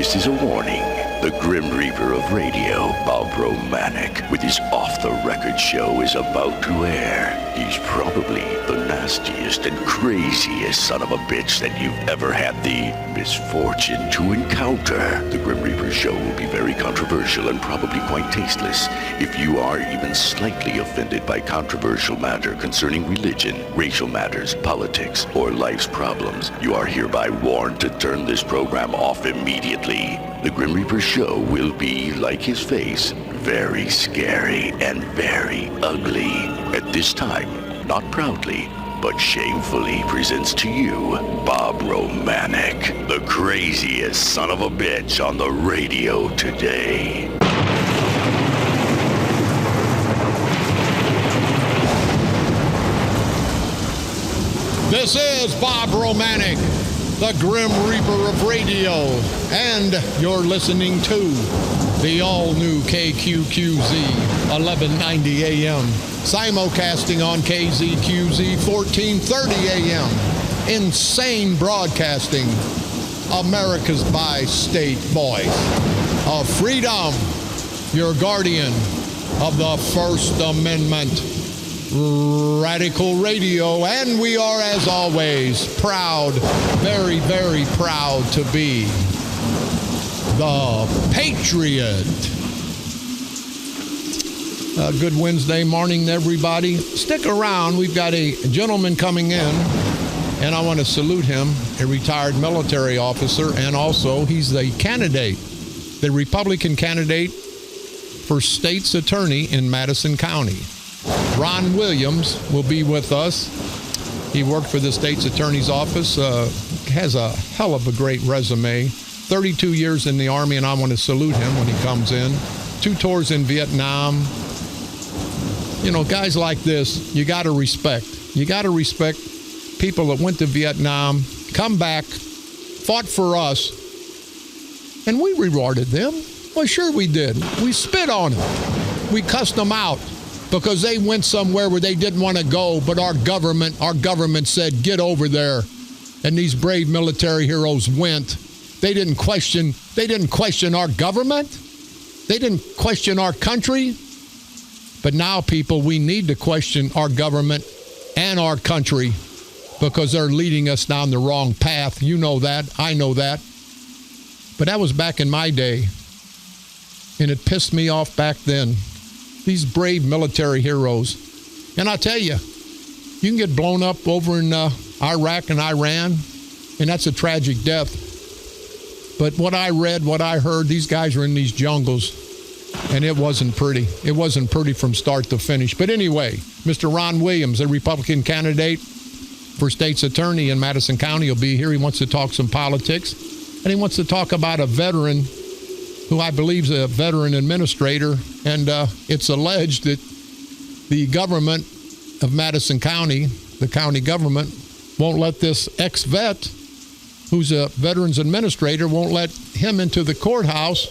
This is a warning. The Grim Reaper of radio, Bob Romanik, with his off-the-record show is about to air. He's probably the nastiest and craziest son of a bitch that you've ever had the misfortune to encounter. The Grim Reaper show will be very controversial and probably quite tasteless. If you are even slightly offended by controversial matter concerning religion, racial matters, politics, or life's problems, you are hereby warned to turn this program off immediately. The Grim Reaper show will be, like his face, very scary and very ugly. At this time, not proudly, but shamefully presents to you, Bob Romanik, the craziest son of a bitch on the radio today. This is Bob Romanik, the Grim Reaper of radio, and you're listening to the all-new KQQZ 1190 AM, simulcasting on KZQZ 1430 AM, insane broadcasting, America's bi-state voice of freedom, your guardian of the First Amendment, Radical Radio, and we are, as always, proud, very, very proud to be the Patriot. Good Wednesday morning, everybody. Stick around. We've got a gentleman coming in, and I want to salute him, a retired military officer, and also he's the candidate, the Republican candidate for state's attorney in Madison County. Ron Williams will be with us. He worked for the state's attorney's office, has a hell of a great resume, 32 years in the Army, and I want to salute him when he comes in. 2 tours in Vietnam. You know, guys like this, you got to respect. You got to respect people that went to Vietnam, come back, fought for us, and we rewarded them. Well, sure we did. We spit on them. We cussed them out, because they went somewhere where they didn't want to go, but our government said, get over there. And these brave military heroes went. They didn't question our government. They didn't question our country. But now, people, we need to question our government and our country because they're leading us down the wrong path. You know that. I know that. But that was back in my day. And it pissed me off back then. These brave military heroes. And I tell you, you can get blown up over in Iraq and Iran, and that's a tragic death. But what I read, what I heard, these guys were in these jungles, and it wasn't pretty. It wasn't pretty from start to finish. But anyway, Mr. Ron Williams, a Republican candidate for state's attorney in Madison County, will be here. He wants to talk some politics, and he wants to talk about a veteran who I believe is a veteran administrator, and it's alleged that the government of Madison County, the county government, won't let this ex-vet, who's a veterans administrator, won't let him into the courthouse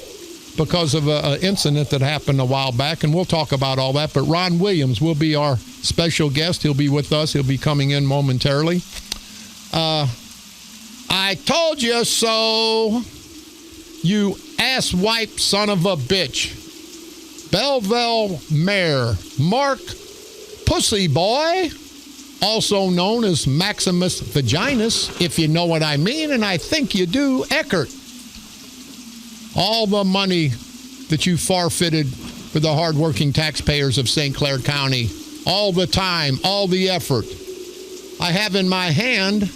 because of an incident that happened a while back, and we'll talk about all that. But Ron Williams will be our special guest. He'll be with us. He'll be coming in momentarily. I told you so, you asswipe son of a bitch. Belleville Mayor Mark Pussy Boy, also known as Maximus Vaginus, if you know what I mean, and I think you do, Eckert. All the money that you forfeited for the hardworking taxpayers of St. Clair County, all the time, all the effort. I have in my hand,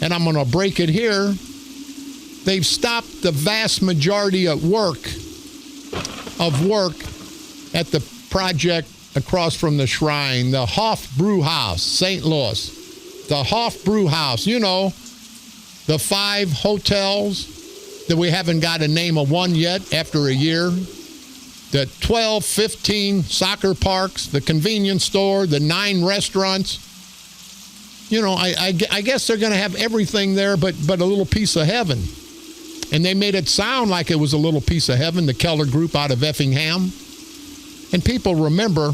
and I'm going to break it here, they've stopped the vast majority of work at the project across from the shrine, the Hoff Brew House, St. Louis. The Hoff Brew House, you know, the 5 hotels that we haven't got a name of one yet after a year, the 12, 15 soccer parks, the convenience store, the 9 restaurants. You know, I guess they're going to have everything there but a little piece of heaven. And they made it sound like it was a little piece of heaven, the Keller Group out of Effingham. And people remember,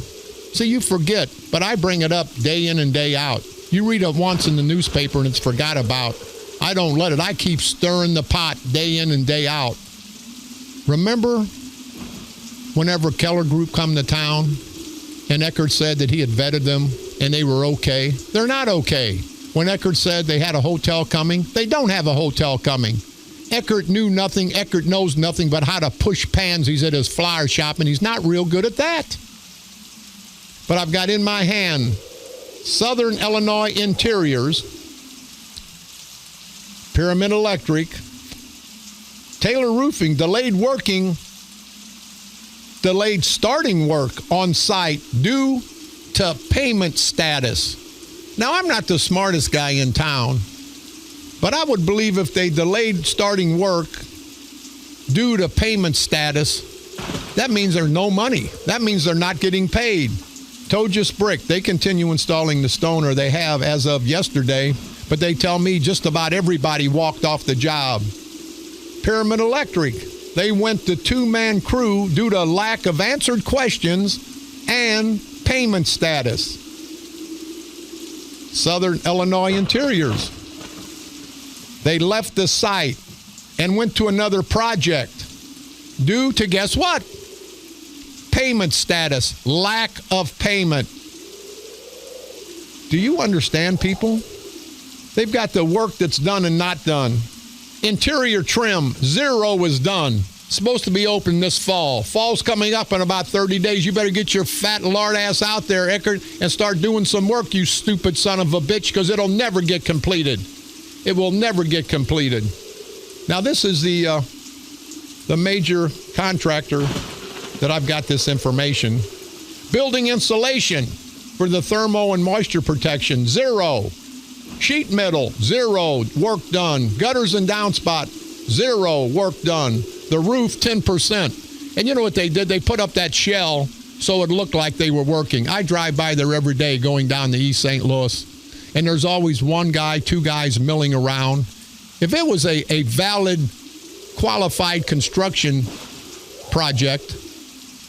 see, you forget, but I bring it up day in and day out. You read it once in the newspaper and it's forgot about. I don't let it. I keep stirring the pot day in and day out. Remember whenever Keller Group come to town and Eckert said that he had vetted them and they were okay? They're not okay. When Eckert said they had a hotel coming, they don't have a hotel coming. Eckert knew nothing. Eckert knows nothing but how to push pansies at his flower shop, and he's not real good at that. But I've got in my hand Southern Illinois Interiors, Pyramid Electric, Taylor Roofing, delayed starting work on site due to payment status. Now, I'm not the smartest guy in town, but I would believe if they delayed starting work due to payment status, that means there's no money. That means they're not getting paid. Togus Brick, they continue installing the stone, or they have as of yesterday, but they tell me just about everybody walked off the job. Pyramid Electric, they went to two-man crew due to lack of answered questions and payment status. Southern Illinois Interiors, they left the site and went to another project due to, guess what? Payment status, lack of payment. Do you understand, people? They've got the work that's done and not done. Interior trim, 0 is done. Supposed to be open this fall. Fall's coming up in about 30 days. You better get your fat lard ass out there, Eckert, and start doing some work, you stupid son of a bitch, because it'll never get completed. It will never get completed. Now, this is the major contractor that I've got this information. Building insulation for the thermo and moisture protection, 0. Sheet metal, 0, work done. Gutters and downspout, 0, work done. The roof, 10%. And you know what they did? They put up that shell so it looked like they were working. I drive by there every day going down to East St. Louis, and there's always one guy, two guys milling around. If it was a valid, qualified construction project,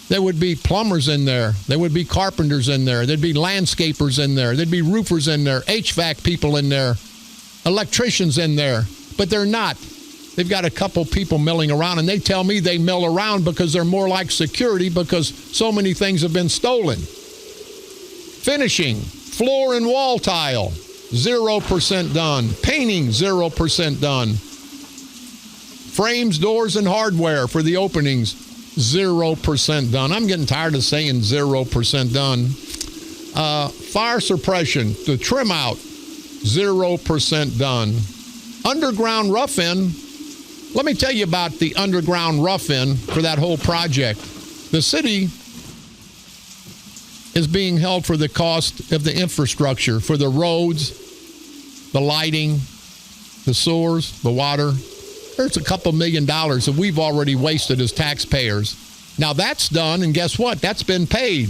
there would be plumbers in there. There would be carpenters in there. There'd be landscapers in there. There'd be roofers in there, HVAC people in there, electricians in there. But they're not. They've got a couple people milling around, and they tell me they mill around because they're more like security because so many things have been stolen. Finishing, floor and wall tile, 0% done. Painting, 0% done. Frames, doors, and hardware for the openings, 0% done. I'm getting tired of saying 0% done. Fire suppression, the trim out, 0% done. Underground rough-in, let me tell you about the underground rough-in for that whole project. The city is being held for the cost of the infrastructure, for the roads, the lighting, the sewers, the water. There's a couple $1 million that we've already wasted as taxpayers. Now that's done, and guess what? That's been paid.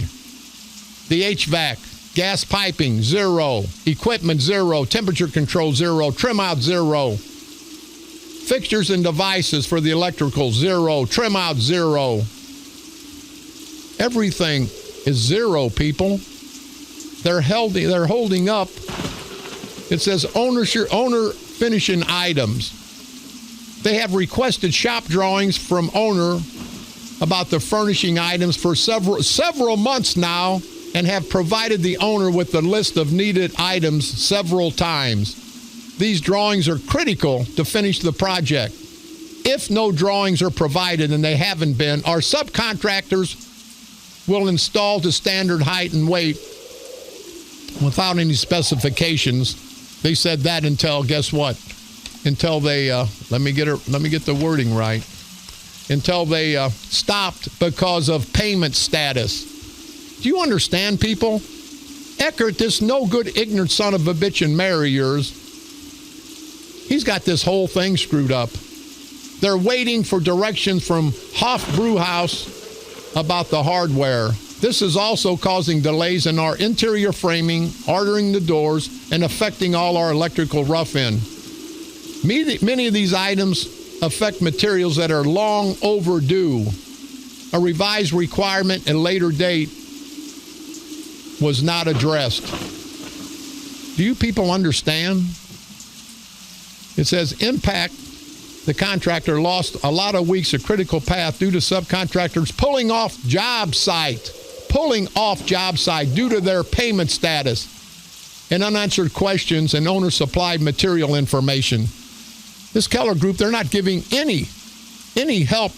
The HVAC, gas piping, 0. Equipment, 0. Temperature control, 0. Trim out, 0. Fixtures and devices for the electrical, 0. Trim out, 0. Everything is 0, people. They're holding up. It says owner finishing items. They have requested shop drawings from owner about the furnishing items for several months now, and have provided the owner with the list of needed items several times. These drawings are critical to finish the project. If no drawings are provided, and they haven't been, our subcontractors will install to standard height and weight without any specifications. They said that until, guess what? Until they, let me get the wording right. Until they stopped because of payment status. Do you understand, people? Eckert, this no good, ignorant son of a bitch and marry yours, he's got this whole thing screwed up. They're waiting for directions from Hoff Brewhouse about the hardware. This is also causing delays in our interior framing, ordering the doors, and affecting all our electrical rough-in. Many of these items affect materials that are long overdue. A revised requirement at a later date was not addressed. Do you people understand? It says impact. The contractor lost a lot of weeks of critical path due to subcontractors pulling off job site due to their payment status and unanswered questions and owner-supplied material information. This Keller Group, they're not giving any help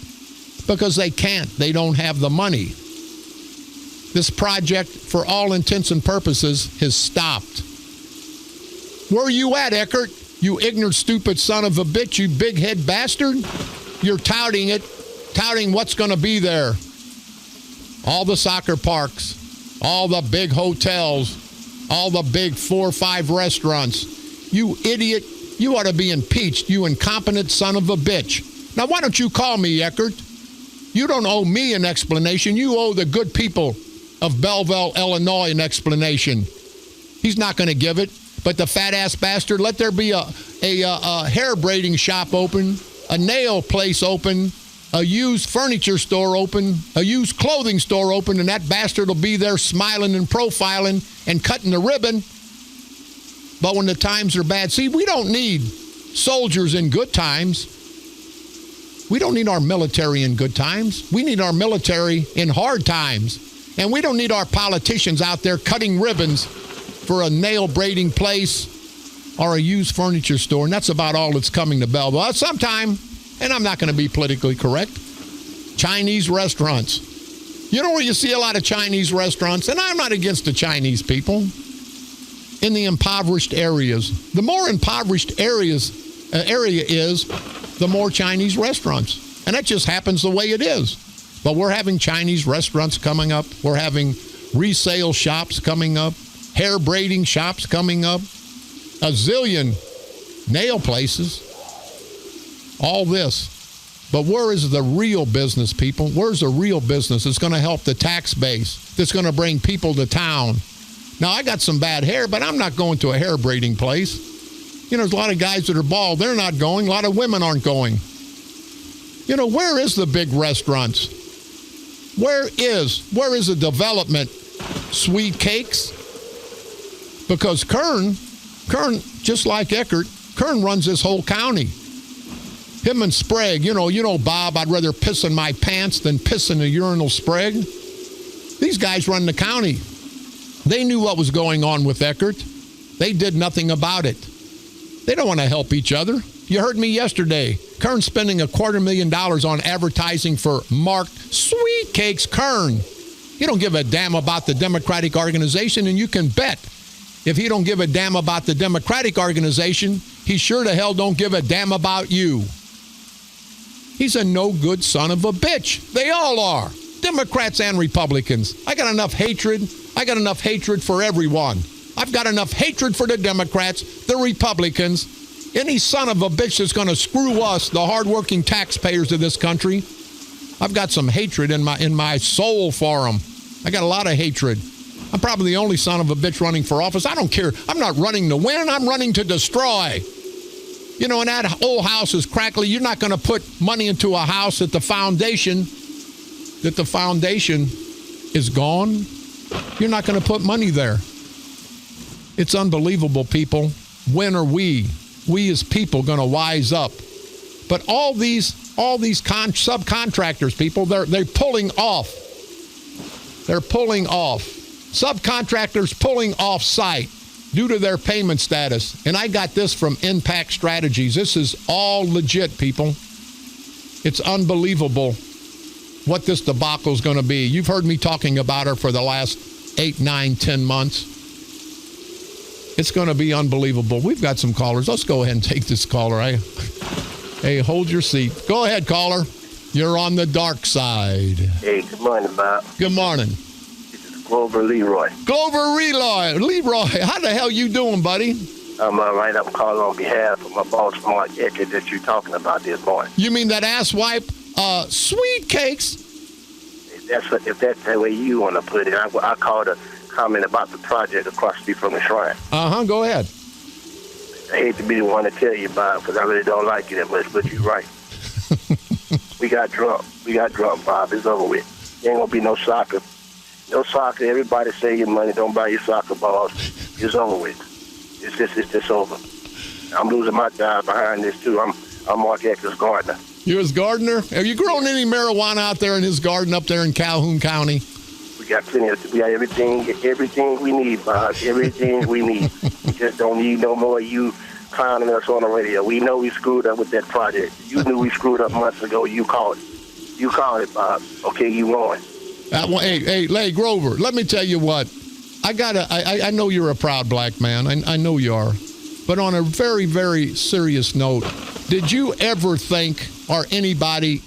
because they can't. They don't have the money. This project, for all intents and purposes, has stopped. Where are you at, Eckert? You ignorant, stupid son of a bitch, you big head bastard. You're touting what's going to be there. All the soccer parks, all the big hotels, all the big 4 or 5 restaurants. You idiot. You ought to be impeached, you incompetent son of a bitch. Now, why don't you call me, Eckert? You don't owe me an explanation. You owe the good people of Belleville, Illinois, an explanation. He's not going to give it. But the fat-ass bastard, let there be a hair braiding shop open, a nail place open, a used furniture store open, a used clothing store open, and that bastard will be there smiling and profiling and cutting the ribbon. But when the times are bad, see, we don't need soldiers in good times. We don't need our military in good times. We need our military in hard times. And we don't need our politicians out there cutting ribbons for a nail braiding place or a used furniture store. And that's about all that's coming to Belleville. Sometime, and I'm not going to be politically correct, Chinese restaurants. You know where you see a lot of Chinese restaurants? And I'm not against the Chinese people. In the impoverished areas. The more impoverished area is, the more Chinese restaurants. And that just happens the way it is. But we're having Chinese restaurants coming up. We're having resale shops coming up. Hair braiding shops coming up. A zillion nail places. All this. But where is the real business, people? Where's the real business that's going to help the tax base? That's going to bring people to town? Now, I got some bad hair, but I'm not going to a hair braiding place. You know, there's a lot of guys that are bald. They're not going. A lot of women aren't going. You know, where is the big restaurants? Where is the development? Sweet Cakes? Because Kern, just like Eckert, Kern runs this whole county. Him and Sprague, you know, Bob, I'd rather piss in my pants than piss in a urinal, Sprague. These guys run the county. They knew what was going on with Eckert. They did nothing about it. They don't want to help each other. You heard me yesterday. Kern's spending $250,000 on advertising for marked Sweet Cakes Kern. He don't give a damn about the Democratic organization, and you can bet if he don't give a damn about the Democratic organization, he sure to hell don't give a damn about you. He's a no-good son of a bitch. They all are. Democrats and Republicans. I got enough hatred for everyone. I've got enough hatred for the Democrats, the Republicans, any son of a bitch that's going to screw us, the hardworking taxpayers of this country. I've got some hatred in my soul for them. I got a lot of hatred. I'm probably the only son of a bitch running for office. I don't care. I'm not running to win. I'm running to destroy. You know, and that old house is crackly. You're not going to put money into a house that the foundation is gone. You're not going to put money there. It's unbelievable, people. When are we as people going to wise up? But all these subcontractors, people, they're pulling off. They're pulling off. Subcontractors pulling off site due to their payment status. And I got this from Impact Strategies. This is all legit, people. It's unbelievable what this debacle is going to be. You've heard me talking about her for the last 8, 9, 10 months. It's going to be unbelievable. We've got some callers. Let's go ahead and take this caller. Hey, hold your seat. Go ahead, caller. You're on the dark side. Hey, good morning, Bob. Good morning. This is Grover Leroy. Grover Leroy, how the hell you doing, buddy? I'm all right. I'm calling on behalf of my boss, Mark Eckert, that you're talking about this morning. You mean that asswipe? Sweet Cakes? If that's the way you want to put it. I called a comment about the project across the street from the shrine. Go ahead. I hate to be the one to tell you, Bob, because I really don't like you that much, but you're right. We got drunk, Bob. It's over with. There ain't going to be no soccer. No soccer. Everybody save your money. Don't buy your soccer balls. It's over with. It's just over. I'm losing my job behind this too. I'm Mark Ecker's gardener. You're his gardener? Have you grown any marijuana out there in his garden up there in Calhoun County? We got we got everything we need, Bob. Everything we need. We just don't need no more of you clowning us on the radio. We know we screwed up with that project. You knew we screwed up months ago. You called it. You called it, Bob. Okay, you won. Hey, Grover, let me tell you what. I know you're a proud black man. I know you are. But on a very, very serious note, did you ever think, or anybody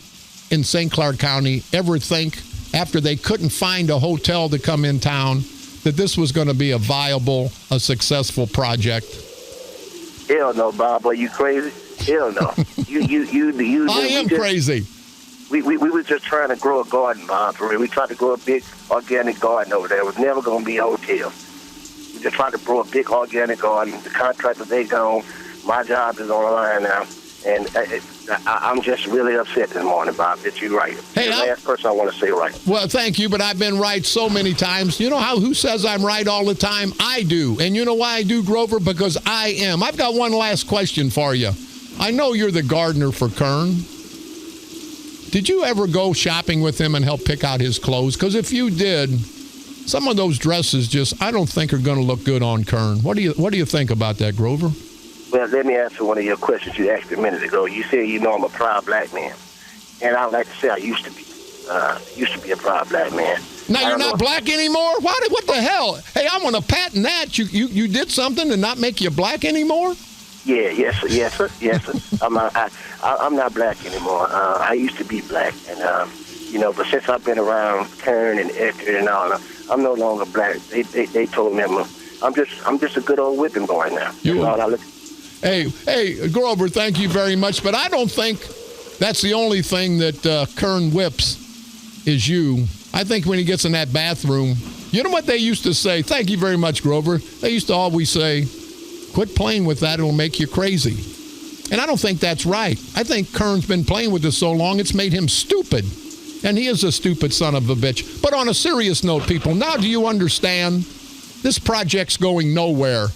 in St. Clair County ever think, after they couldn't find a hotel to come in town, that this was going to be a viable, a successful project? Hell no, Bob. Are you crazy? Hell no. You. I am crazy. We were just trying to grow a garden, Bob. For real. We tried to grow a big organic garden over there. It was never going to be a hotel. We just tried to grow a big organic garden. The contractor, they gone. My job is on the line now. And I'm just really upset this morning, Bob, that you're right. Hey, the last person I want to say right. Well, thank you, but I've been right so many times. You know who says I'm right all the time? I do. And you know why I do, Grover? Because I am. I've got one last question for you. I know you're the gardener for Kern. Did you ever go shopping with him and help pick out his clothes? Because if you did, some of those dresses I don't think are going to look good on Kern. What do you think about that, Grover? Well, let me answer one of your questions you asked me a minute ago. You said, I'm a proud black man. And I would like to say I used to be a proud black man. Now you're not black anymore? What the hell? Hey, I want to patent that. You did something to not make you black anymore? Yeah, yes, sir. I'm not black anymore. I used to be black, and but since I've been around Kern and Eckert and all, I'm no longer black. They told me I'm just a good old whipping boy now. Hey, Grover, thank you very much, but I don't think that's the only thing that Kern whips is you. I think when he gets in that bathroom, you know what they used to say? Thank you very much, Grover. They used to always say, quit playing with that, it'll make you crazy. And I don't think that's right. I think Kern's been playing with this so long, it's made him stupid. And he is a stupid son of a bitch. But on a serious note, people, now do you understand? This project's going nowhere.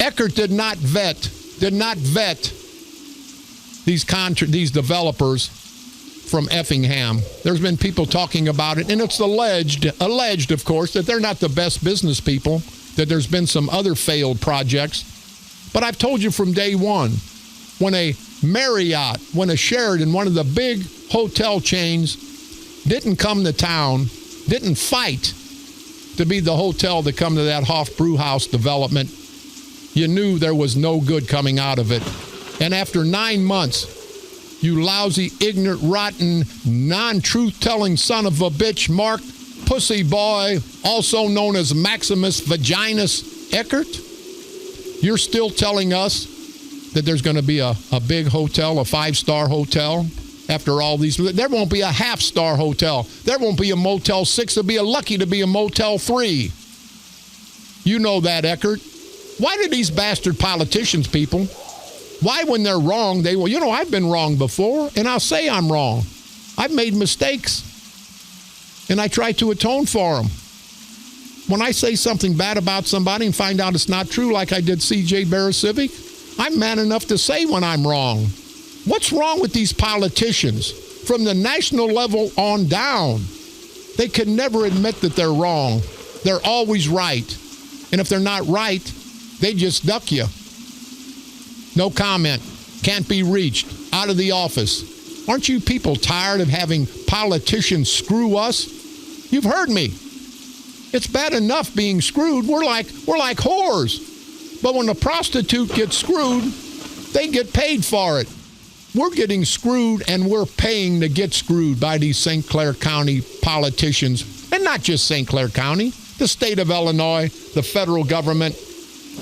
Eckert did not vet these developers from Effingham. There's been people talking about it, and it's alleged, of course, that they're not the best business people, that there's been some other failed projects. But I've told you from day one, when a Marriott, when a Sheraton, one of the big hotel chains didn't come to town, didn't fight to be the hotel to come to that Hoff Brewhouse development, you knew there was no good coming out of it. And after 9 months, you lousy, ignorant, rotten, non-truth-telling son of a bitch, Mark Pussy Boy, also known as Maximus Vaginus Eckert, you're still telling us that there's going to be a big hotel, a 5-star hotel, after all these. There won't be a half-star hotel. There won't be a Motel 6. There'll be lucky to be a Motel 3. You know that, Eckert. Why do these bastard politicians, people, why when they're wrong, they will, I've been wrong before, and I'll say I'm wrong. I've made mistakes, and I try to atone for them. When I say something bad about somebody and find out it's not true, like I did C.J. Barasivic, I'm man enough to say when I'm wrong. What's wrong with these politicians? From the national level on down, they can never admit that they're wrong. They're always right. And if they're not right, they just duck you. No comment. Can't be reached. Out of the office. Aren't you people tired of having politicians screw us? You've heard me. It's bad enough being screwed. We're like whores. But when a prostitute gets screwed, they get paid for it. We're getting screwed, and we're paying to get screwed by these St. Clair County politicians. And not just St. Clair County, the state of Illinois, the federal government.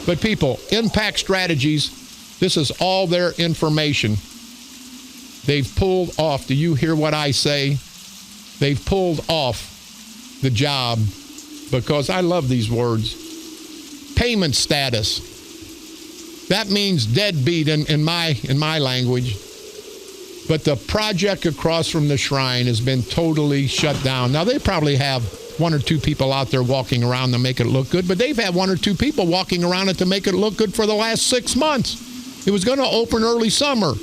But people, Impact Strategies, this is all their information. They've pulled off, do you hear what I say? They've pulled off the job because I love these words. Payment status. That means deadbeat in my language. But the project across from the shrine has been totally shut down. Now, they probably have one or two people out there walking around to make it look good, but they've had one or two people walking around it to make it look good for the last 6 months. It was going to open early summer,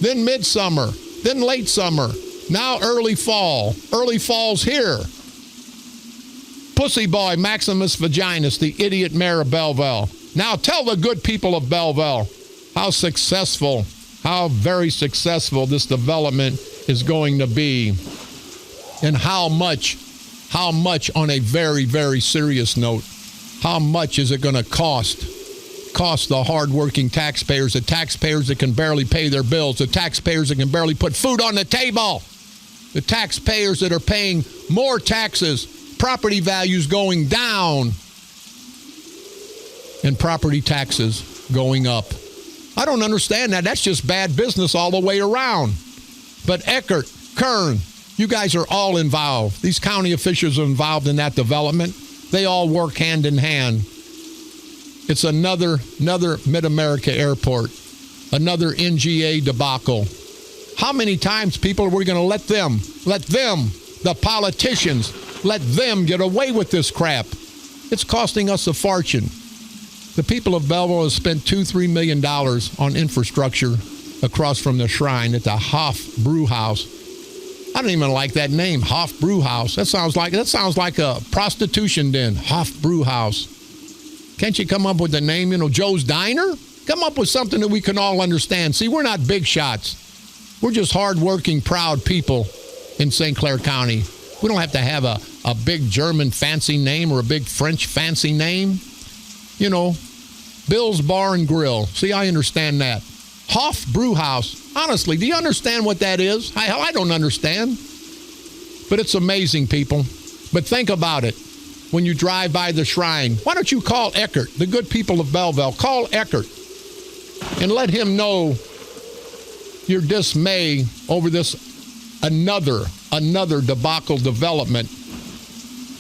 then midsummer, then late summer, now early fall. Early fall's here. Pussy boy Maximus Vaginus, the idiot mayor of Belleville. Now tell the good people of Belleville how successful, how very successful this development is going to be, and how much on a very, very serious note, how much is it going to cost the hardworking taxpayers, the taxpayers that can barely pay their bills, the taxpayers that can barely put food on the table, the taxpayers that are paying more taxes, property values going down, and property taxes going up. I don't understand that. That's just bad business all the way around. But Eckert, Kern, you guys are all involved. These county officials are involved in that development. They all work hand in hand. It's another Mid-America airport, another NGA debacle. How many times, people, are we going to let them, the politicians, let them get away with this crap? It's costing us a fortune. The people of Belleville have spent $2-3 million on infrastructure across from the shrine at the Hoff Brew House. I don't even like that name, Hoff Brew House. That sounds like a prostitution den, Hoff Brew House. Can't you come up with a name, Joe's Diner? Come up with something that we can all understand. See, we're not big shots. We're just hardworking, proud people in St. Clair County. We don't have to have a big German fancy name or a big French fancy name. Bill's Bar and Grill. See, I understand that. Hoff Brew House. Honestly, do you understand what that is? I don't understand. But it's amazing, people. But think about it. When you drive by the shrine, why don't you call Eckert, the good people of Belleville? Call Eckert and let him know your dismay over this another debacle development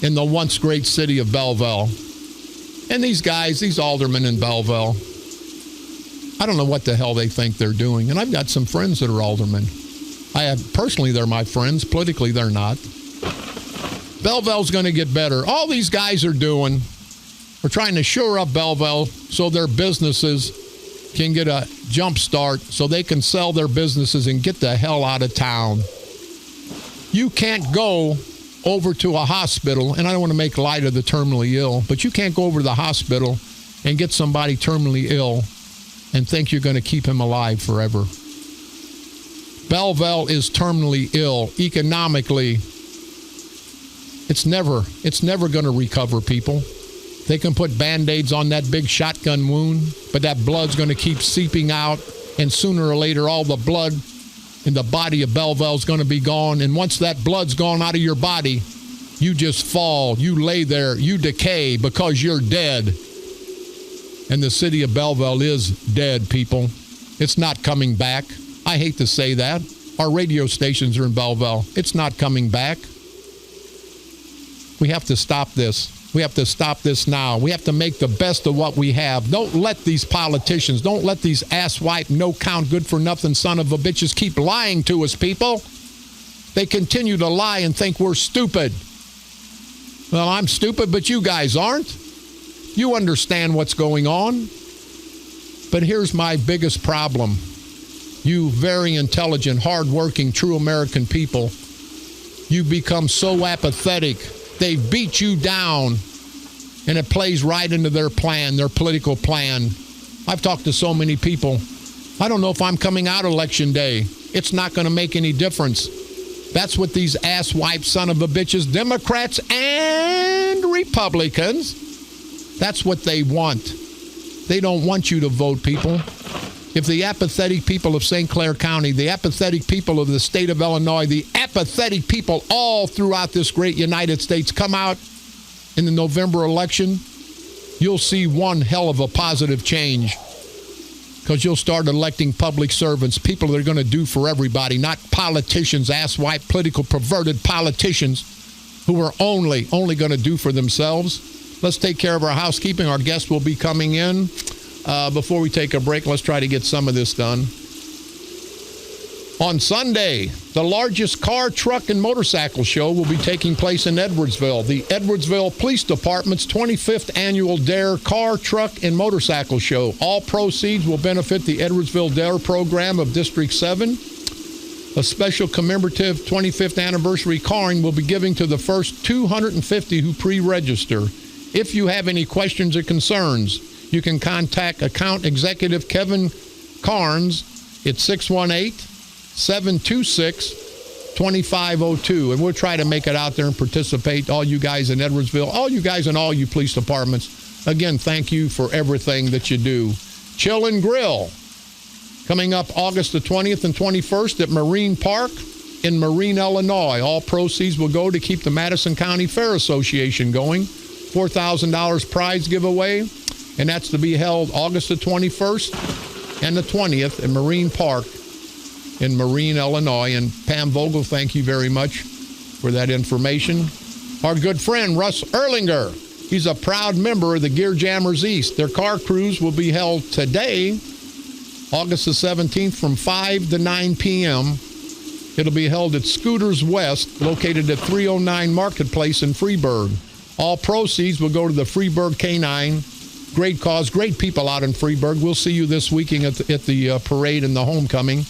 in the once great city of Belleville. And these guys, these aldermen in Belleville, I don't know what the hell they think they're doing. And I've got some friends that are aldermen. Personally, they're my friends. Politically, they're not. Belleville's going to get better. All these guys are doing, are trying to shore up Belleville so their businesses can get a jump start, so they can sell their businesses and get the hell out of town. You can't go over to a hospital, and I don't want to make light of the terminally ill, but you can't go over to the hospital and get somebody terminally ill and think you're going to keep him alive forever. Belleville is terminally ill economically. It's never going to recover, people. They can put Band-Aids on that big shotgun wound, but that blood's going to keep seeping out, and sooner or later all the blood in the body of Belleville is going to be gone. And once that blood's gone out of your body, you just fall, you lay there, you decay because you're dead. And the city of Belleville is dead, people. It's not coming back. I hate to say that. Our radio stations are in Belleville. It's not coming back. We have to stop this. We have to stop this now. We have to make the best of what we have. Don't let these politicians, don't let these asswipe, no-count, good-for-nothing son of a bitches keep lying to us, people. They continue to lie and think we're stupid. Well, I'm stupid, but you guys aren't. You understand what's going on. But here's my biggest problem. You very intelligent, hardworking, true American people, you become so apathetic. They beat you down, and it plays right into their plan, their political plan. I've talked to so many people. I don't know if I'm coming out Election Day. It's not going to make any difference. That's what these asswipe son of a bitches, Democrats and Republicans, that's what they want. They don't want you to vote, people. If the apathetic people of St. Clair County, the apathetic people of the state of Illinois, the apathetic people all throughout this great United States come out in the November election, you'll see one hell of a positive change, because you'll start electing public servants, people that are going to do for everybody, not politicians, asswipe, political, perverted politicians who are only going to do for themselves. Let's take care of our housekeeping. Our guest will be coming in. Before we take a break, let's try to get some of this done. On Sunday, the largest car, truck, and motorcycle show will be taking place in Edwardsville. The Edwardsville Police Department's 25th Annual DARE Car, Truck, and Motorcycle Show. All proceeds will benefit the Edwardsville DARE program of District 7. A special commemorative 25th anniversary card will be given to the first 250 who pre-register. If you have any questions or concerns, you can contact Account Executive Kevin Carnes at 618-726-2502. And we'll try to make it out there and participate, all you guys in Edwardsville, all you guys in all you police departments. Again, thank you for everything that you do. Chill and Grill, coming up August the 20th and 21st at Marine Park in Marine, Illinois. All proceeds will go to keep the Madison County Fair Association going. $4,000 prize giveaway, and that's to be held August the 21st and the 20th at Marine Park in Marine, Illinois. And Pam Vogel, thank you very much for that information. Our good friend Russ Erlinger, he's a proud member of the Gear Jammers East. Their car cruise will be held today, August the 17th, from 5 to 9 p.m. It'll be held at Scooters West, located at 309 Marketplace in Freeburg. All proceeds will go to the Freeburg K9. Great cause, great people out in Freeburg. We'll see you this weekend at the parade and the homecoming.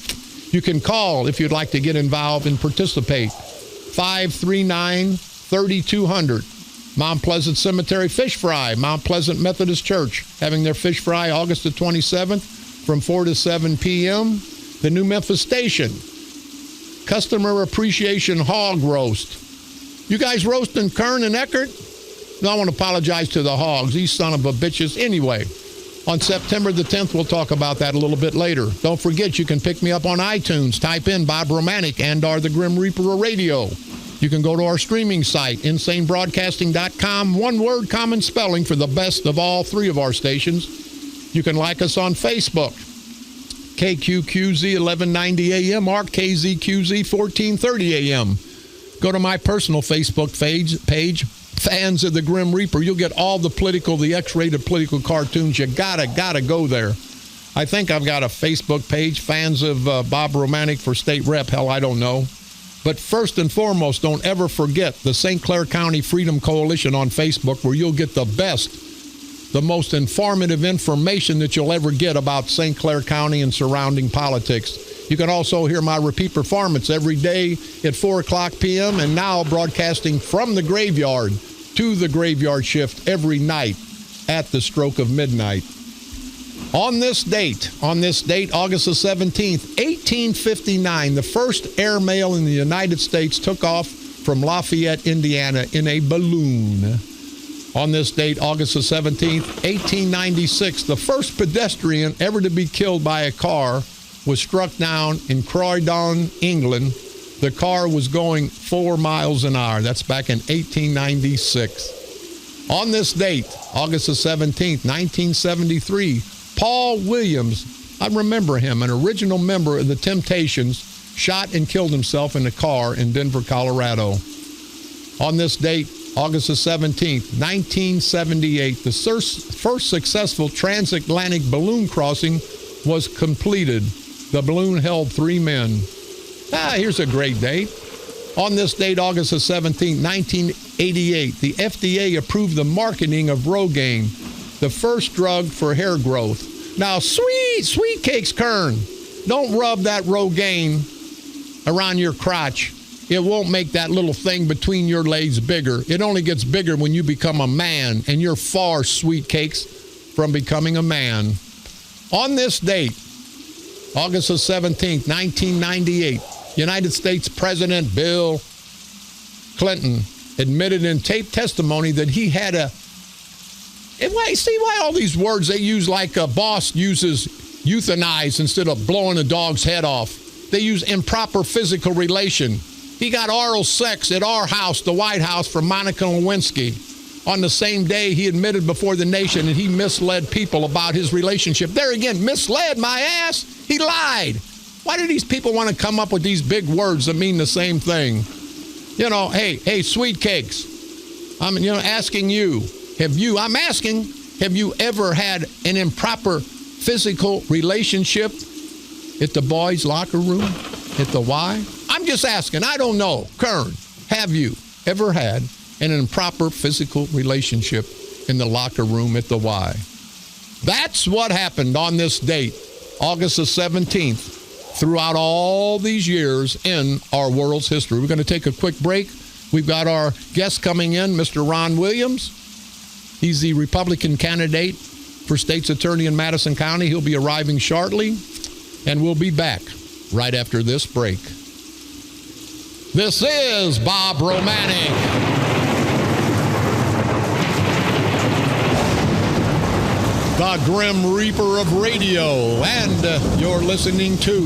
You can call if you'd like to get involved and participate. 539-3200. Mount Pleasant Cemetery Fish Fry. Mount Pleasant Methodist Church having their Fish Fry August the 27th from 4 to 7 p.m. The New Memphis Station. Customer Appreciation Hog Roast. You guys roasting Kern and Eckert? No, I want to apologize to the hogs. These son of a bitches. Anyway, on September the 10th, we'll talk about that a little bit later. Don't forget, you can pick me up on iTunes. Type in Bob Romanik and the Grim Reaper of Radio. You can go to our streaming site, insanebroadcasting.com. One word, common spelling for the best of all three of our stations. You can like us on Facebook, KQQZ 1190 AM or KZQZ 1430 AM. Go to my personal Facebook page, Fans of the Grim Reaper. You'll get all the X-rated political cartoons. You gotta go there. I think I've got a Facebook page, Fans of Bob Romanik for state rep. Hell, I don't know. But first and foremost, don't ever forget the St. Clair County Freedom Coalition on Facebook, where you'll get the best, the most informative information that you'll ever get about St. Clair County and surrounding politics. You can also hear my repeat performance every day at 4 o'clock p.m. and now broadcasting from the graveyard to the graveyard shift every night at the stroke of midnight. On this date, August the 17th, 1859, the first airmail in the United States took off from Lafayette, Indiana in a balloon. On this date, August the 17th, 1896, the first pedestrian ever to be killed by a car was struck down in Croydon, England. The car was going 4 miles an hour. That's back in 1896. On this date, August the 17th, 1973, Paul Williams, I remember him, an original member of the Temptations, shot and killed himself in a car in Denver, Colorado. On this date, August the 17th, 1978, the first successful transatlantic balloon crossing was completed. The balloon held 3 men. Here's a great date. On this date, August the 17th, 1988, the FDA approved the marketing of Rogaine, the first drug for hair growth. Now, sweet cakes, Kern, don't rub that Rogaine around your crotch. It won't make that little thing between your legs bigger. It only gets bigger when you become a man, and you're far, sweet cakes, from becoming a man. On this date, August the 17th, 1998, United States President Bill Clinton admitted in taped testimony that he had see why all these words they use, like a boss uses euthanize instead of blowing a dog's head off. They use improper physical relation. He got oral sex at our house, the White House, from Monica Lewinsky. On the same day, he admitted before the nation that he misled people about his relationship. There again, misled my ass. He lied. Why do these people want to come up with these big words that mean the same thing? You know, hey, sweet cakes. I'm asking you, have you ever had an improper physical relationship at the boys' locker room? at the Y? I'm just asking. I don't know. Kern, have you ever had an improper physical relationship in the locker room at the Y? That's what happened on this date, August the 17th, throughout all these years in our world's history. We're going to take a quick break. We've got our guest coming in, Mr. Ron Williams. He's the Republican candidate for state's attorney in Madison County. He'll be arriving shortly, and we'll be back right after this break. This is Bob Romanik. The Grim Reaper of radio, and you're listening to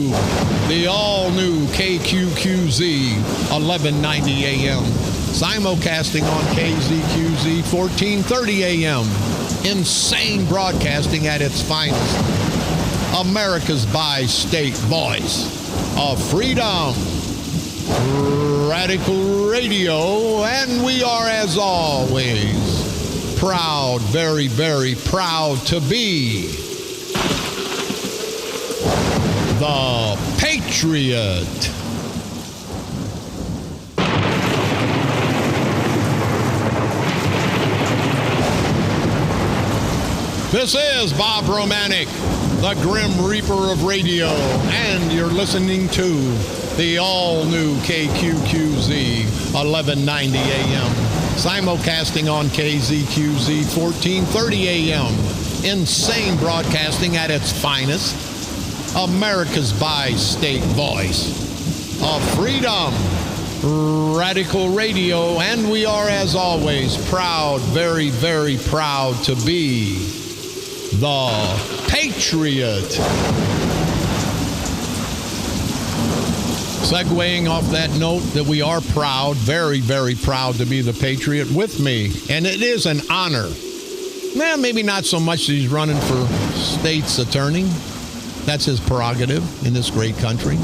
the all-new KQQZ 1190 AM, simulcasting on KZQZ 1430 AM, insane broadcasting at its finest, America's bi-state voice of freedom, radical radio, and we are, as always, proud, very, very proud to be the Patriot. This is Bob Romanik, the Grim Reaper of radio, and you're listening to the all-new KQQZ 1190 AM. Simulcasting on KZQZ 1430 AM. Insane broadcasting at its finest. America's bi-state voice of freedom. Radical radio. And we are, as always, proud, very, very proud to be the Patriot. Segueing off that note that we are proud, very, very proud to be the Patriot with me. And it is an honor. Well, maybe not so much that he's running for state's attorney. That's his prerogative in this great country.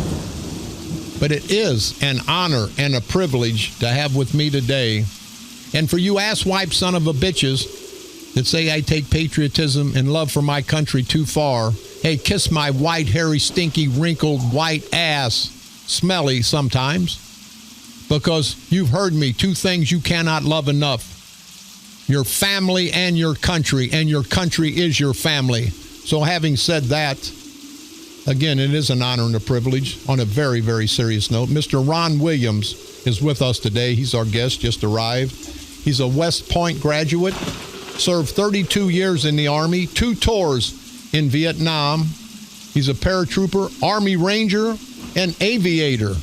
But it is an honor and a privilege to have with me today. And for you asswipe son of a bitches that say I take patriotism and love for my country too far, hey, kiss my white, hairy, stinky, wrinkled, white ass. Smelly sometimes, because you've heard me. Two things you cannot love enough: your family and your country is your family. So having said that, again, it is an honor and a privilege. On a very, very serious note, Mr. Ron Williams is with us today. He's our guest, just arrived. He's a West Point graduate, served 32 years in the Army, 2 tours in Vietnam. He's a paratrooper, Army Ranger, and aviator.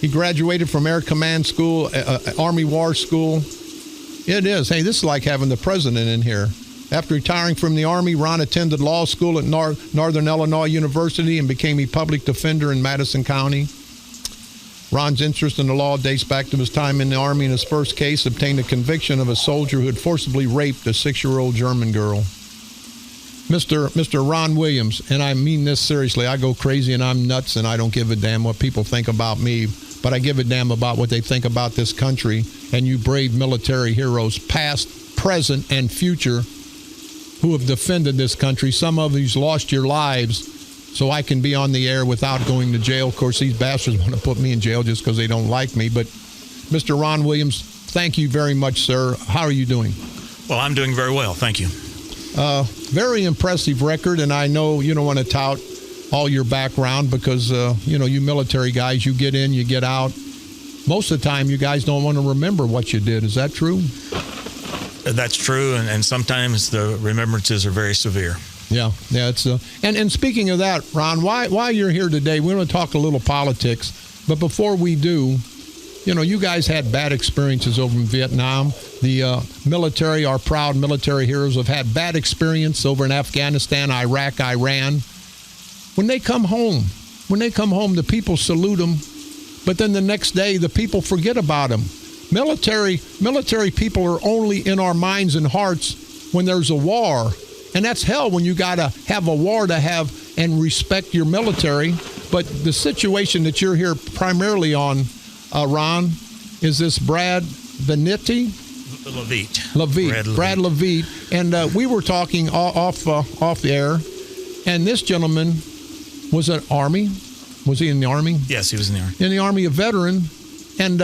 He graduated from Air Command School, Army War School. It is. Hey, this is like having the president in here. After retiring from the Army, Ron attended law school at Northern Illinois University and became a public defender in Madison County. Ron's interest in the law dates back to his time in the Army. In his first case, obtained a conviction of a soldier who had forcibly raped a 6-year-old German girl. Mr. Ron Williams, and I mean this seriously. I go crazy and I'm nuts and I don't give a damn what people think about me, but I give a damn about what they think about this country and you brave military heroes, past, present, and future, who have defended this country. Some of you's lost your lives so I can be on the air without going to jail. Of course, these bastards want to put me in jail just because they don't like me. But Mr. Ron Williams, thank you very much, sir. How are you doing? Well, I'm doing very well. Thank you. Very impressive record, and I know you don't want to tout all your background because, you military guys, you get in, you get out. Most of the time, you guys don't want to remember what you did. Is that true? That's true, and sometimes the remembrances are very severe. Yeah, it's and speaking of that, Ron, why you're here today, we want to talk a little politics, but before we do, you guys had bad experiences over in Vietnam. The military, our proud military heroes, have had bad experience over in Afghanistan, Iraq, Iran. When they come home, the people salute them, but then the next day, the people forget about them. Military people are only in our minds and hearts when there's a war. And that's hell when you got to have a war to have and respect your military. But the situation that you're here primarily on, Ron, is this Brad Levitt. Brad Levitt. And we were talking off the air, and this gentleman was an Army Was he in the Army? Yes, he was in the Army. In the Army, a veteran. And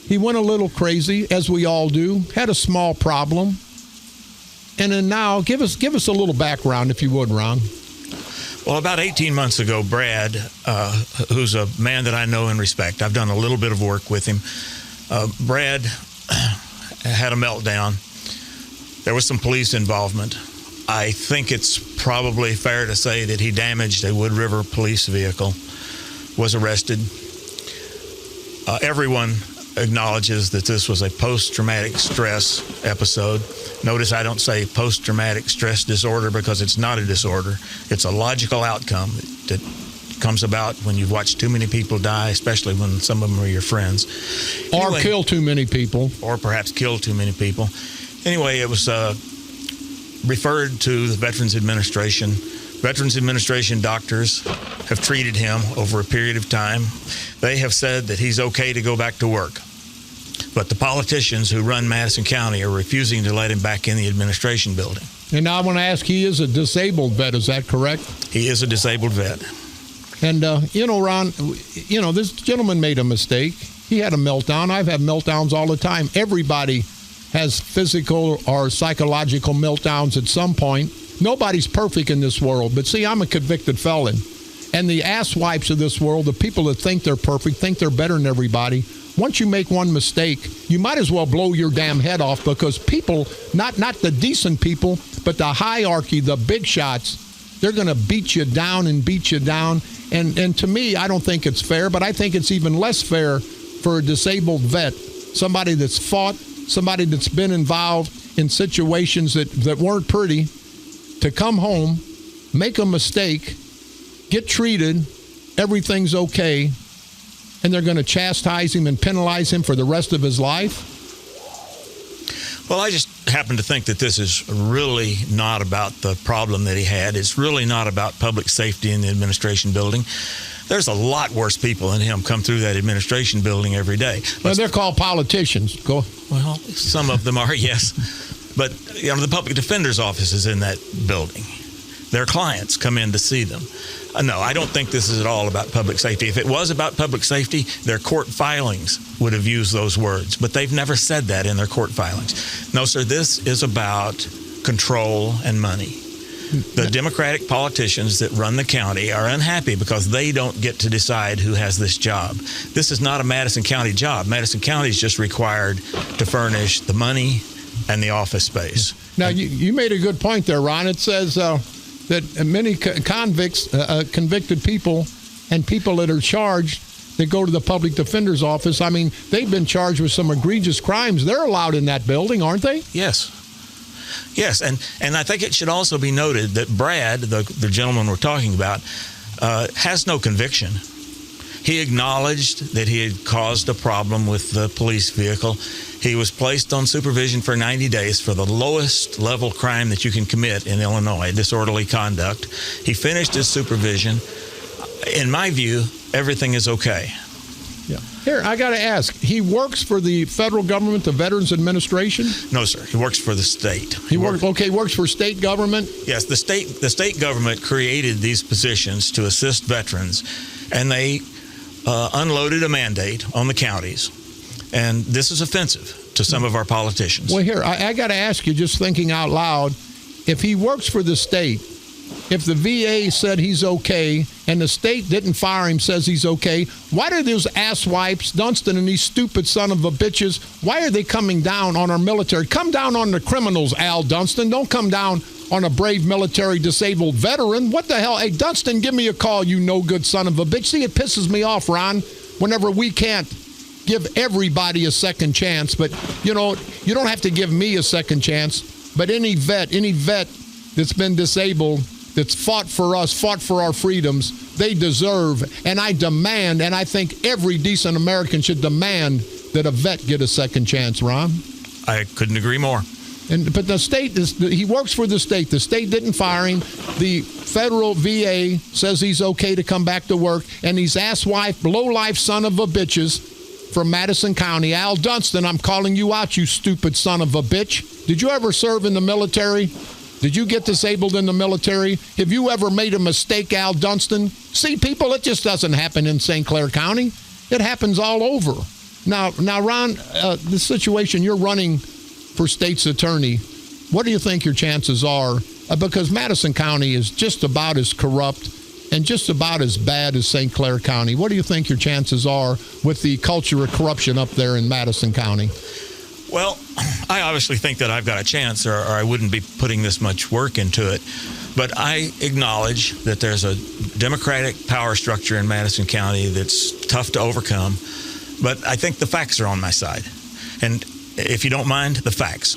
he went a little crazy, as we all do, had a small problem. And then now, give us a little background, if you would, Ron. Well, about 18 months ago, Brad, who's a man that I know and respect, I've done a little bit of work with him. Brad had a meltdown. There was some police involvement. I think it's probably fair to say that he damaged a Wood River police vehicle, was arrested. Everyone acknowledges that this was a post-traumatic stress episode. Notice I don't say post-traumatic stress disorder because it's not a disorder. It's a logical outcome that comes about when you've watched too many people die, especially when some of them are your friends. Or kill too many people. Or perhaps kill too many people. Anyway, it was referred to the Veterans Administration. Veterans Administration doctors have treated him over a period of time. They have said that he's okay to go back to work. But the politicians who run Madison County are refusing to let him back in the administration building. And now I want to ask, he is a disabled vet, is that correct? He is a disabled vet. And, Ron, this gentleman made a mistake. He had a meltdown. I've had meltdowns all the time. Everybody has physical or psychological meltdowns at some point. Nobody's perfect in this world. But see, I'm a convicted felon. And the asswipes of this world, the people that think they're perfect, think they're better than everybody, once you make one mistake, you might as well blow your damn head off, because people, not the decent people, but the hierarchy, the big shots, they're going to beat you down and beat you down. And to me, I don't think it's fair, but I think it's even less fair for a disabled vet, somebody that's fought, somebody that's been involved in situations that weren't pretty, to come home, make a mistake, get treated, everything's okay, and they're going to chastise him and penalize him for the rest of his life? Well, I just happen to think that this is really not about the problem that he had. It's really not about public safety in the administration building. There's a lot worse people than him come through that administration building every day. Well, they're called politicians. Well, some of them are, yes. But the public defender's office is in that building. Their clients come in to see them. No, I don't think this is at all about public safety. If it was about public safety, their court filings would have used those words, but they've never said that in their court filings. No, sir, this is about control and money. The Democratic politicians that run the county are unhappy because they don't get to decide who has this job. This is not a Madison County job. Madison County is just required to furnish the money and the office space. Now, you made a good point there, Ron. It says that many convicts, convicted people, and people that are charged that go to the public defender's office, I mean, they've been charged with some egregious crimes. They're allowed in that building, aren't they? Yes. Yes, and I think it should also be noted that Brad, the gentleman we're talking about, has no conviction. He acknowledged that he had caused a problem with the police vehicle. He was placed on supervision for 90 days for the lowest level crime that you can commit in Illinois, disorderly conduct. He finished his supervision. In my view, everything is okay. Yeah. Here, I got to ask, he works for the federal government, the Veterans Administration? No, sir. He works for the state. He works for state government? Yes, the state government created these positions to assist veterans, and they unloaded a mandate on the counties. And this is offensive to some of our politicians. Well, here, I got to ask you, just thinking out loud, if he works for the state, if the VA said he's okay and the state didn't fire him, says he's okay, why do those asswipes, Dunston and these stupid son of a bitches, why are they coming down on our military? Come down on the criminals, Al Dunston. Don't come down on a brave military disabled veteran. What the hell? Hey, Dunston, give me a call, you no good son of a bitch. See, it pisses me off, Ron, whenever we can't give everybody a second chance. But, you don't have to give me a second chance. But any vet that's been disabled, that's fought for us, fought for our freedoms, they deserve, and I demand, and I think every decent American should demand that a vet get a second chance, Ron. I couldn't agree more. But the state, he works for the state. The state didn't fire him. The federal VA says he's okay to come back to work, and these asswife, low-life son of a bitches from Madison County, Al Dunston, I'm calling you out, you stupid son of a bitch. Did you ever serve in the military? Did you get disabled in the military? Have you ever made a mistake, Al Dunstan? See, people, it just doesn't happen in St. Clair County. It happens all over. Now, Ron, the situation, you're running for state's attorney. What do you think your chances are? Because Madison County is just about as corrupt and just about as bad as St. Clair County. What do you think your chances are with the culture of corruption up there in Madison County? Well, I obviously think that I've got a chance, or I wouldn't be putting this much work into it. But I acknowledge that there's a Democratic power structure in Madison County that's tough to overcome. But I think the facts are on my side. And if you don't mind, the facts.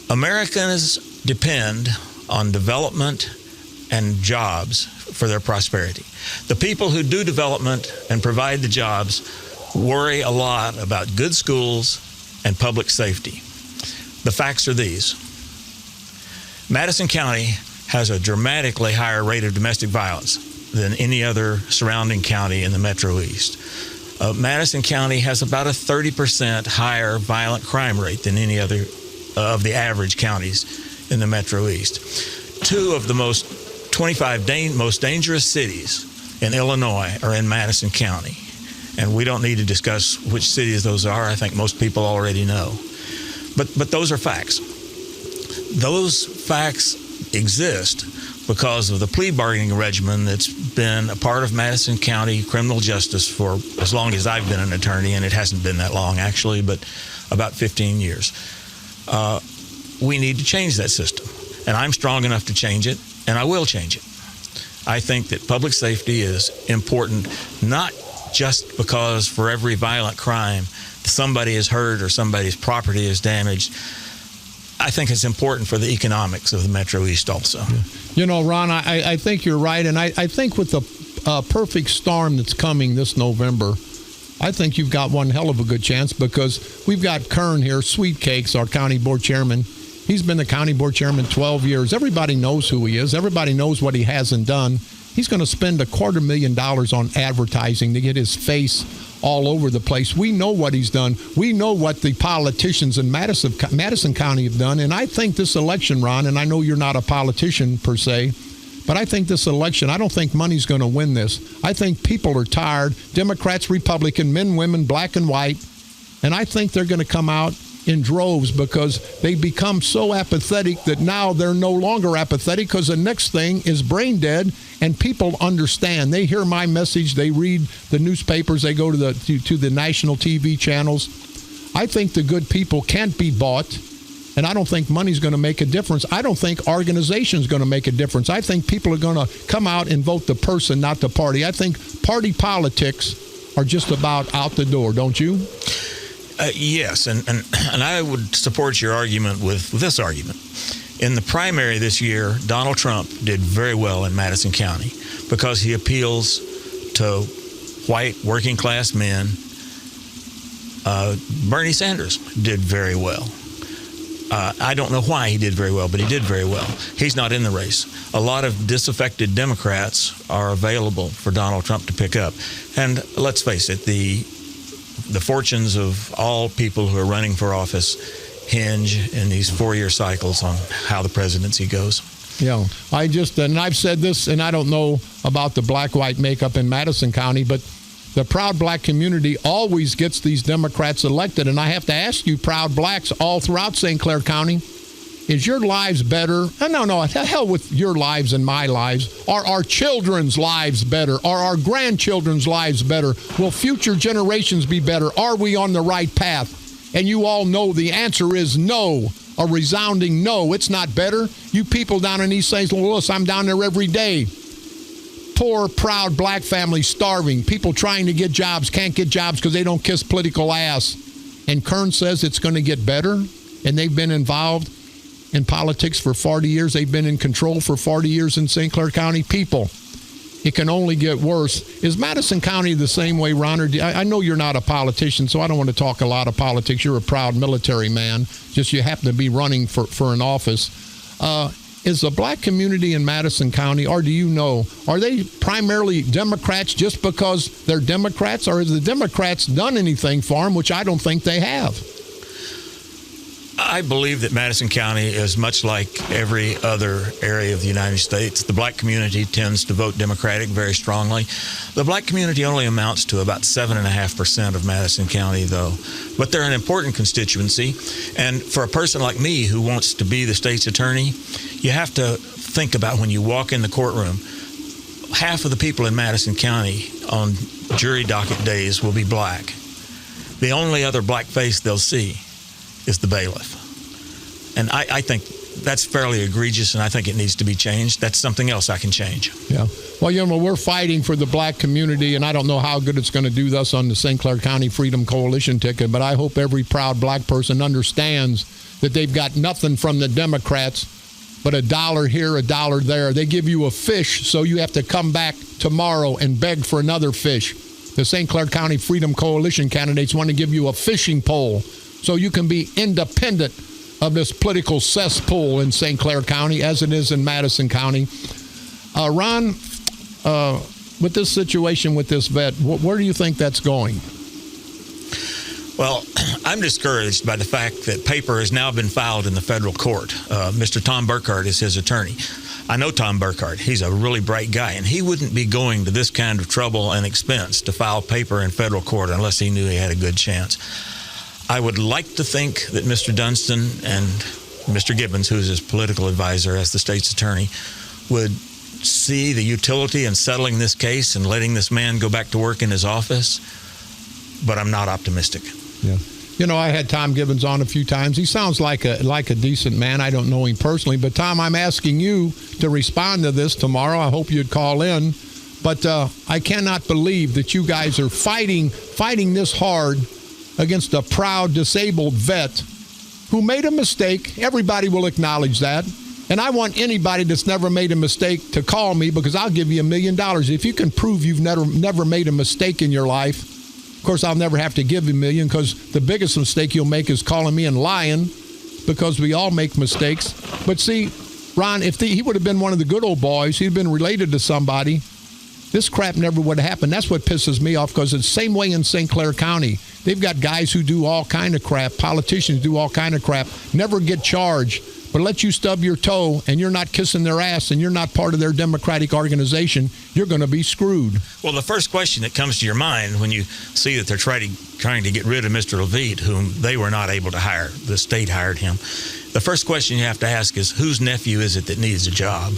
Americans depend on development and jobs for their prosperity. The people who do development and provide the jobs worry a lot about good schools and public safety. The facts are these. Madison County has a dramatically higher rate of domestic violence than any other surrounding county in the Metro East. Madison County has about a 30% higher violent crime rate than any other of the average counties in the Metro East. 2 of the 25 most dangerous cities in Illinois are in Madison County. And we don't need to discuss which cities those are. I think most people already know. But those are facts. Those facts exist because of the plea bargaining regimen that's been a part of Madison County criminal justice for as long as I've been an attorney, and it hasn't been that long actually, but about 15 years. We need to change that system, and I'm strong enough to change it, and I will change it. I think that public safety is important, not just because for every violent crime somebody is hurt or somebody's property is damaged. I think it's important for the economics of the Metro East also. You know, Ron, I think you're right, and I think with the perfect storm that's coming this November, I think you've got one hell of a good chance, because we've got Kern here, Sweet Cakes, our county board chairman. He's been the county board chairman 12 years. Everybody knows who he is. Everybody knows what he hasn't done. He's going to spend $250,000 on advertising to get his face all over the place. We know what he's done. We know what the politicians in Madison County have done. And I think this election, Ron, and I know you're not a politician per se, but I think this election, I don't think money's going to win this. I think people are tired, Democrats, Republican, men, women, black and white, and I think they're going to come out in droves because they become so apathetic that now they're no longer apathetic, because the next thing is brain dead, and people understand. They hear my message. They read the newspapers. They go to the national TV channels. I think the good people can't be bought, and I don't think money's going to make a difference. I don't think organization's going to make a difference. I think people are going to come out and vote the person, not the party. I think party politics are just about out the door, don't you? Yes, and I would support your argument with this argument. In the primary this year, Donald Trump did very well in Madison County because he appeals to white working class men. Bernie Sanders did very well. I don't know why he did very well, but he did very well. He's not in the race. A lot of disaffected Democrats are available for Donald Trump to pick up. And let's face it, the fortunes of all people who are running for office hinge in these 4-year cycles on how the presidency goes. Yeah, and I've said this, and I don't know about the black-white makeup in Madison County, but the proud black community always gets these Democrats elected. And I have to ask you, proud blacks all throughout St. Clair County, is your lives better? No, hell with your lives and my lives. Are our children's lives better? Are our grandchildren's lives better? Will future generations be better? Are we on the right path? And you all know the answer is no. A resounding no. It's not better. You people down in East St. Louis, I'm down there every day. Poor, proud black families starving. People trying to get jobs, can't get jobs because they don't kiss political ass. And Kern says it's going to get better. And they've been involved in politics for 40 years. They've been in control for 40 years in St. Clair County. People, it can only get worse. Is Madison County the same way, Ron? I know you're not a politician, so I don't want to talk a lot of politics. You're a proud military man. Just you happen to be running for an office. Is the black community in Madison County, or do you know, are they primarily Democrats just because they're Democrats, or has the Democrats done anything for them, which I don't think they have? I believe that Madison County is much like every other area of the United States. The black community tends to vote Democratic very strongly. The black community only amounts to about 7.5% of Madison County, though. But they're an important constituency. And for a person like me who wants to be the state's attorney, you have to think about when you walk in the courtroom, half of the people in Madison County on jury docket days will be black. The only other black face they'll see is the bailiff. And I think that's fairly egregious, and I think it needs to be changed. That's something else I can change. Yeah. Well, we're fighting for the black community, and I don't know how good it's going to do us on the St. Clair County Freedom Coalition ticket, but I hope every proud black person understands that they've got nothing from the Democrats but $1 here, $1 there. They give you a fish, so you have to come back tomorrow and beg for another fish. The St. Clair County Freedom Coalition candidates want to give you a fishing pole so you can be independent of this political cesspool in St. Clair County as it is in Madison County. Ron, with this situation with this vet, where do you think that's going? Well, I'm discouraged by the fact that paper has now been filed in the federal court. Mr. Tom Burkhardt is his attorney. I know Tom Burkhardt. He's a really bright guy, and he wouldn't be going to this kind of trouble and expense to file paper in federal court unless he knew he had a good chance. I would like to think that Mr. Dunstan and Mr. Gibbons, who's his political advisor as the state's attorney, would see the utility in settling this case and letting this man go back to work in his office, but I'm not optimistic. Yeah. I had Tom Gibbons on a few times. He sounds like a decent man. I don't know him personally, but Tom, I'm asking you to respond to this tomorrow. I hope you'd call in. But I cannot believe that you guys are fighting this hard against a proud disabled vet who made a mistake. Everybody will acknowledge that. And I want anybody that's never made a mistake to call me, because I'll give you $1 million. If you can prove you've never made a mistake in your life, of course, I'll never have to give you $1 million, because the biggest mistake you'll make is calling me and lying, because we all make mistakes. But see, Ron, if he would have been one of the good old boys, he'd been related to somebody, this crap never would have happened. That's what pisses me off, because it's the same way in St. Clair County. They've got guys who do all kind of crap, politicians do all kind of crap, never get charged, but let you stub your toe and you're not kissing their ass and you're not part of their Democratic organization, you're going to be screwed. Well, the first question that comes to your mind when you see that they're trying to get rid of Mr. Levite, whom they were not able to hire, the state hired him, the first question you have to ask is, whose nephew is it that needs a job?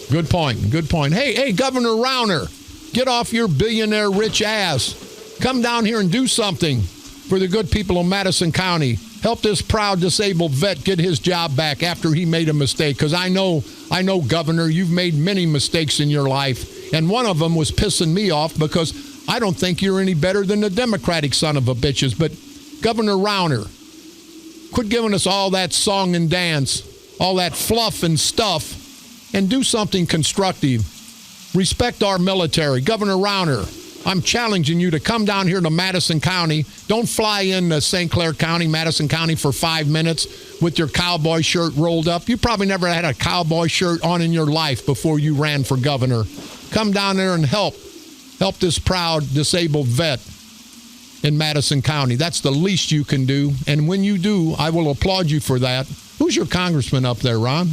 Good point. Hey, Governor Rauner, get off your billionaire rich ass. Come down here and do something for the good people of Madison County. Help this proud disabled vet get his job back after he made a mistake. Because I know, Governor, you've made many mistakes in your life. And one of them was pissing me off, because I don't think you're any better than the Democratic son of a bitches. But Governor Rauner, quit giving us all that song and dance, all that fluff and stuff, and do something constructive. Respect our military. Governor Rauner, I'm challenging you to come down here to Madison County. Don't fly into St. Clair County, Madison County for 5 minutes with your cowboy shirt rolled up. You probably never had a cowboy shirt on in your life before you ran for governor. Come down there and help this proud disabled vet in Madison County. That's the least you can do. And when you do, I will applaud you for that. Who's your congressman up there, Ron?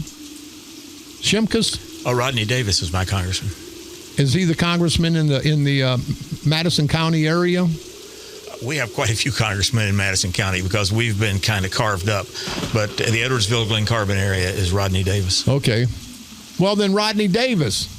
Shimkus? Oh, Rodney Davis is my congressman. Is he the congressman in the Madison County area? We have quite a few congressmen in Madison County because we've been kind of carved up. But the Edwardsville-Glen Carbon area is Rodney Davis. Okay. Well, then, Rodney Davis,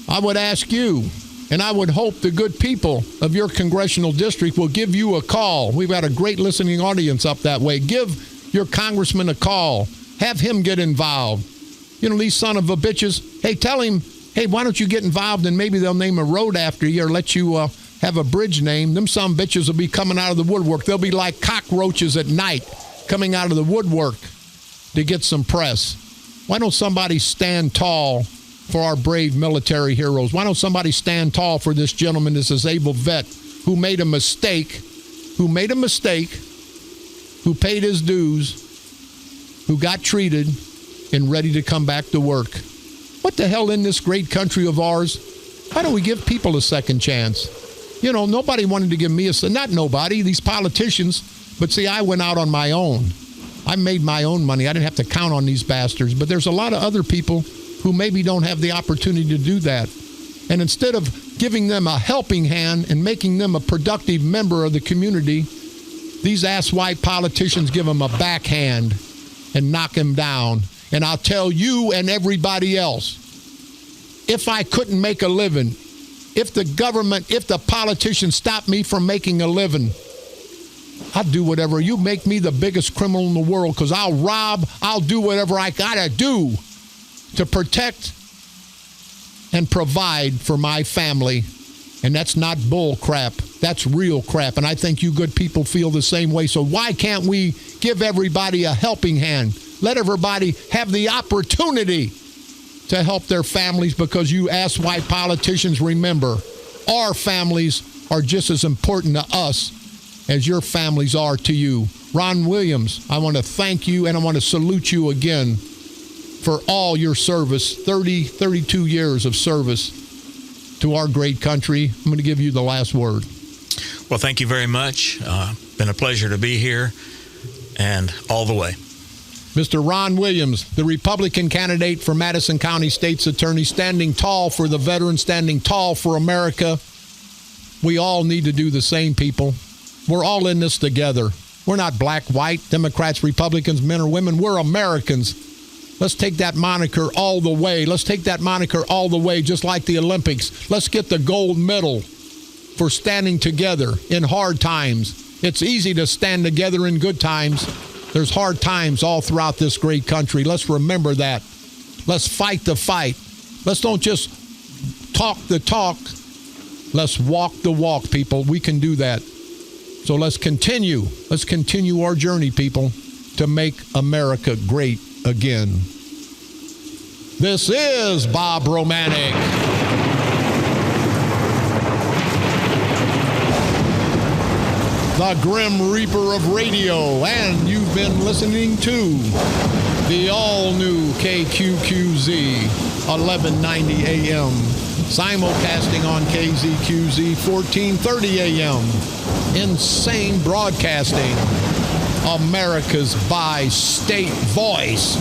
I would ask you, and I would hope the good people of your congressional district will give you a call. We've got a great listening audience up that way. Give your congressman a call. Have him get involved. These son of a bitches, hey, tell him, hey, why don't you get involved and maybe they'll name a road after you or let you have a bridge name. Them some bitches will be coming out of the woodwork. They'll be like cockroaches at night coming out of the woodwork to get some press. Why don't somebody stand tall for our brave military heroes? Why don't somebody stand tall for this gentleman, this disabled vet who made a mistake, who paid his dues, who got treated and ready to come back to work? What the hell in this great country of ours? Why don't we give people a second chance? Nobody wanted to give me not nobody, these politicians But see, I went out on my own. I made my own money. I didn't have to count on these bastards. But there's a lot of other people who maybe don't have the opportunity to do that. And instead of giving them a helping hand and making them a productive member of the community, these asswipe politicians give them a backhand and knock them down. And I'll tell you and everybody else, if I couldn't make a living, if the government, if the politicians stopped me from making a living, I'd do whatever. You make me the biggest criminal in the world, because I'll rob, I'll do whatever I gotta do to protect and provide for my family. And that's not bull crap. That's real crap. And I think you good people feel the same way. So why can't we give everybody a helping hand? Let everybody have the opportunity to help their families, because you asswipe politicians, remember, our families are just as important to us as your families are to you. Ron Williams, I want to thank you and I want to salute you again for all your service, 32 years of service to our great country. I'm going to give you the last word. Well, thank you very much. Been a pleasure to be here, and all the way. Mr. Ron Williams, the Republican candidate for Madison County State's Attorney, standing tall for the veterans, standing tall for America. We all need to do the same, people. We're all in this together. We're not black, white, Democrats, Republicans, men or women. We're Americans. Let's take that moniker all the way. Let's take that moniker all the way, just like the Olympics. Let's get the gold medal for standing together in hard times. It's easy to stand together in good times. There's hard times all throughout this great country. Let's remember that. Let's fight the fight. Let's don't just talk the talk. Let's walk the walk, people. We can do that. So let's continue. Let's continue our journey, people, to make America great again. This is Bob Romanik. The Grim Reaper of radio, and you've been listening to the all-new KQQZ 1190 AM, simulcasting on KZQZ 1430 AM. Insane Broadcasting, America's bi-state voice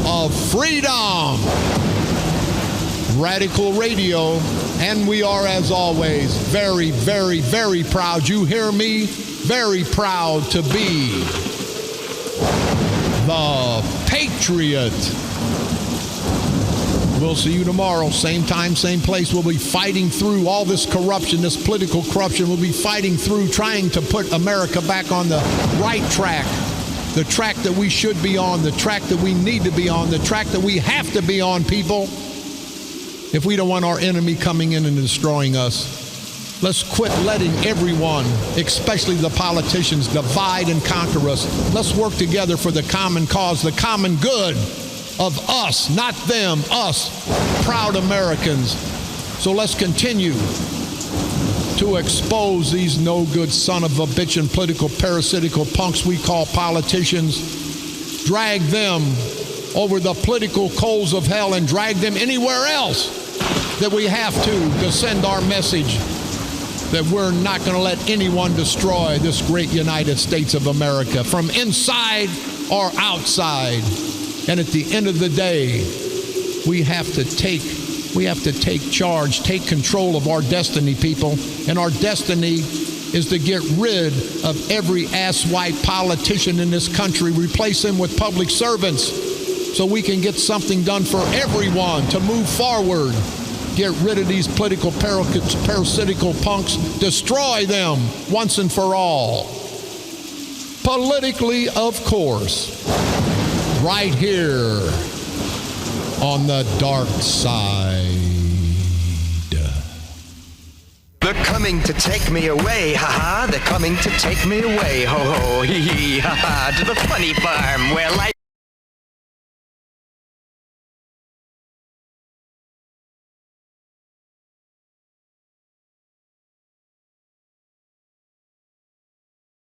of freedom. Radical Radio, and we are, as always, very, very, very proud. You hear me? Very proud to be the Patriot. We'll see you tomorrow, same time, same place. We'll be fighting through all this corruption, this political corruption. We'll be fighting through, trying to put America back on the right track, the track that we should be on, the track that we need to be on, the track that we have to be on, people, if we don't want our enemy coming in and destroying us. Let's quit letting everyone, especially the politicians, divide and conquer us. Let's work together for the common cause, the common good of us, not them, us, proud Americans. So let's continue to expose these no-good son of a bitch and political parasitical punks we call politicians. Drag them over the political coals of hell and drag them anywhere else that we have to send our message that we're not going to let anyone destroy this great United States of America from inside or outside. And at the end of the day, we have to take charge, take control of our destiny, people. And our destiny is to get rid of every asswipe politician in this country, replace them with public servants so we can get something done for everyone to move forward. Get rid of these political parasitical punks, destroy them once and for all. Politically, of course. Right here on the dark side. They're coming to take me away, ha-ha. They're coming to take me away, ho-ho, hee-hee, ha-ha. To the funny farm where life...